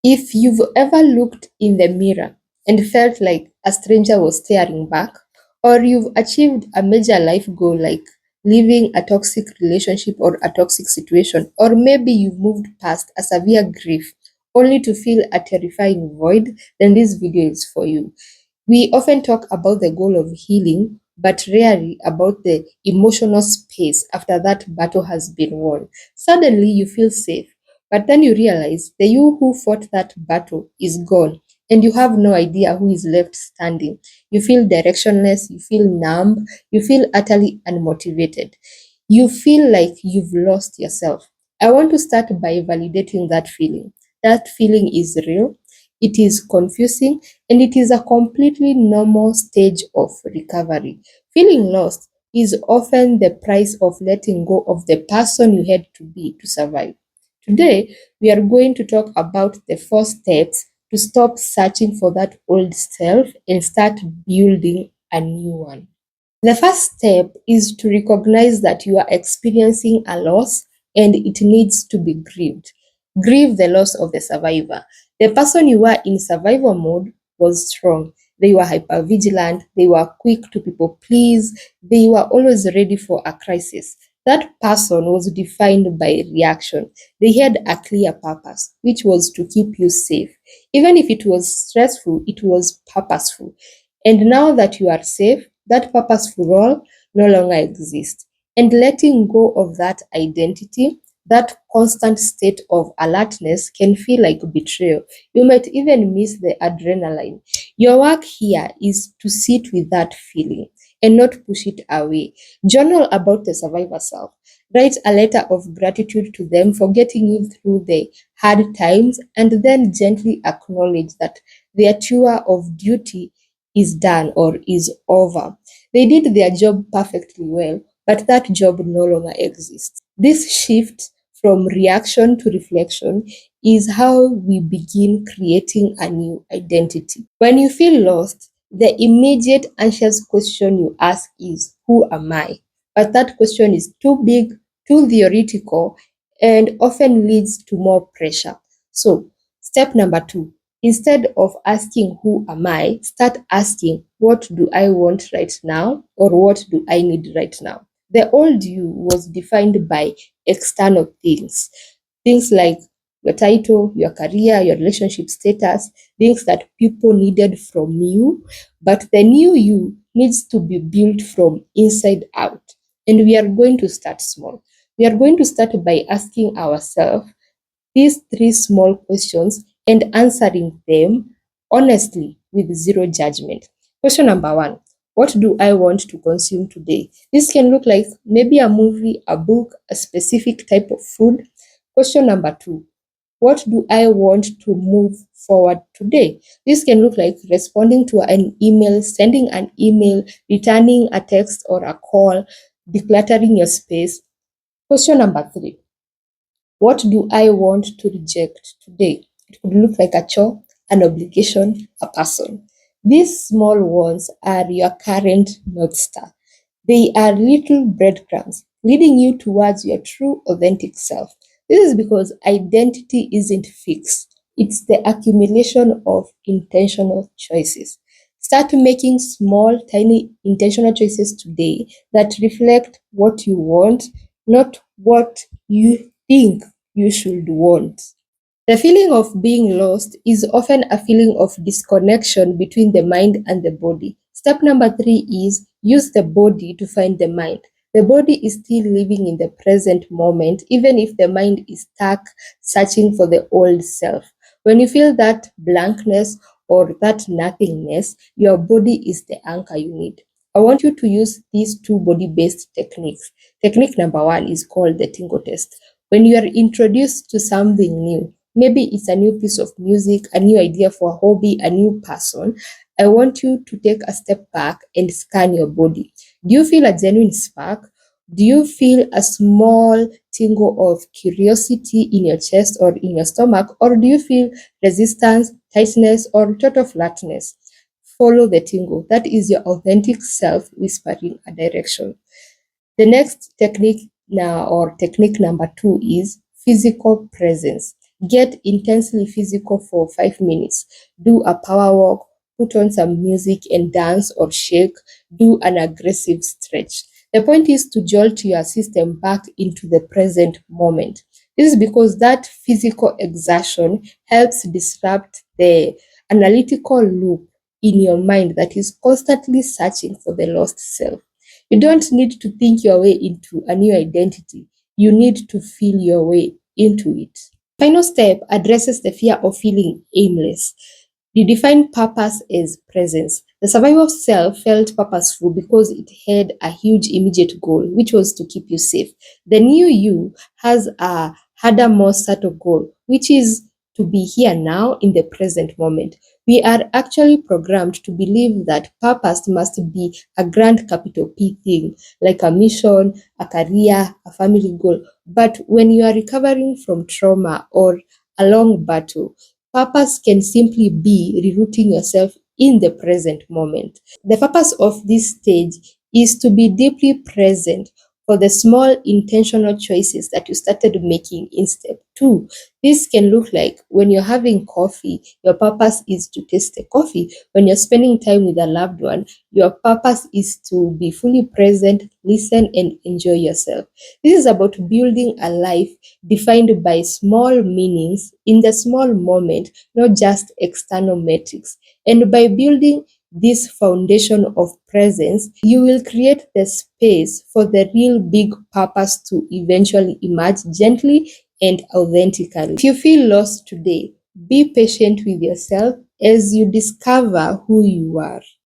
If you've ever looked in the mirror and felt like a stranger was staring back, or you've achieved a major life goal like leaving a toxic relationship or a toxic situation, or maybe you've moved past a severe grief only to feel a terrifying void, then this video is for you. We often talk about the goal of healing, but rarely about the emotional space after that battle has been won. Suddenly, you feel safe, but then you realize the you who fought that battle is gone, and you have no idea who is left standing. You feel directionless, you feel numb, you feel utterly unmotivated. You feel like you've lost yourself. I want to start by validating that feeling. That feeling is real, it is confusing, and it is a completely normal stage of recovery. Feeling lost is often the price of letting go of the person you had to be to survive. Today, we are going to talk about the 4 steps to stop searching for that old self and start building a new one. The first step is to recognize that you are experiencing a loss and it needs to be grieved. Grieve the loss of the survivor. The person you were in survival mode was strong. They were hypervigilant, they were quick to people please, they were always ready for a crisis. That person was defined by reaction. They had a clear purpose, which was to keep you safe. Even if it was stressful, it was purposeful. And now that you are safe, that purposeful role no longer exists. And letting go of that identity, that constant state of alertness can feel like betrayal. You might even miss the adrenaline. Your work here is to sit with that feeling and not push it away. Journal about the survivor self. Write a letter of gratitude to them for getting you through the hard times, and then gently acknowledge that their tour of duty is done or is over. They did their job perfectly well, but that job no longer exists. This shift from reaction to reflection is how we begin creating a new identity. When you feel lost, the immediate anxious question you ask is, who am I? But that question is too big, too theoretical, and often leads to more pressure. So, step number 2, instead of asking, who am I, start asking, what do I want right now? Or what do I need right now? The old you was defined by external things. Things like your title, your career, your relationship status, things that people needed from you. But the new you needs to be built from inside out. And we are going to start small. We are going to start by asking ourselves these 3 small questions and answering them honestly with zero judgment. Question number 1, what do I want to consume today? This can look like maybe a movie, a book, a specific type of food. Question number 2, what do I want to move forward today? This can look like responding to an email, sending an email, returning a text or a call, decluttering your space. Question number 3, what do I want to reject today? It could look like a chore, an obligation, a person. These small ones are your current North Star. They are little breadcrumbs leading you towards your true authentic self. This is because identity isn't fixed, it's the accumulation of intentional choices. Start making small, tiny, intentional choices today that reflect what you want, not what you think you should want. The feeling of being lost is often a feeling of disconnection between the mind and the body. Step number 3 is use the body to find the mind. The body is still living in the present moment, even if the mind is stuck searching for the old self. When you feel that blankness or that nothingness, your body is the anchor you need. I want you to use these 2 body based techniques. Technique number 1 is called the Tingle Test. When you are introduced to something new, maybe it's a new piece of music, a new idea for a hobby, a new person, I want you to take a step back and scan your body. Do you feel a genuine spark? Do you feel a small tingle of curiosity in your chest or in your stomach? Or do you feel resistance, tightness, or total flatness? Follow the tingle. That is your authentic self whispering a direction. The next technique now, or technique number 2, is physical presence. Get intensely physical for 5 minutes. Do a power walk, put on some music and dance or shake, do an aggressive stretch. The point is to jolt your system back into the present moment. This is because that physical exertion helps disrupt the analytical loop in your mind that is constantly searching for the lost self. You don't need to think your way into a new identity. You need to feel your way into it. Final step addresses the fear of feeling aimless. Redefine purpose as presence. The survival self felt purposeful because it had a huge immediate goal, which was to keep you safe. The new you has a harder, more subtle goal, which is to be here now in the present moment. We are actually programmed to believe that purpose must be a grand capital P thing, like a mission, a career, a family goal. But when you are recovering from trauma or a long battle, purpose can simply be rerouting yourself in the present moment. The purpose of this stage is to be deeply present for the small intentional choices that you started making in step two. This can look like when you're having coffee, your purpose is to taste the coffee. When you're spending time with a loved one, your purpose is to be fully present, listen, and enjoy yourself. This is about building a life defined by small meanings in the small moment, not just external metrics. And by building this foundation of presence, you will create the space for the real big purpose to eventually emerge gently and authentically. If you feel lost today, be patient with yourself as you discover who you are.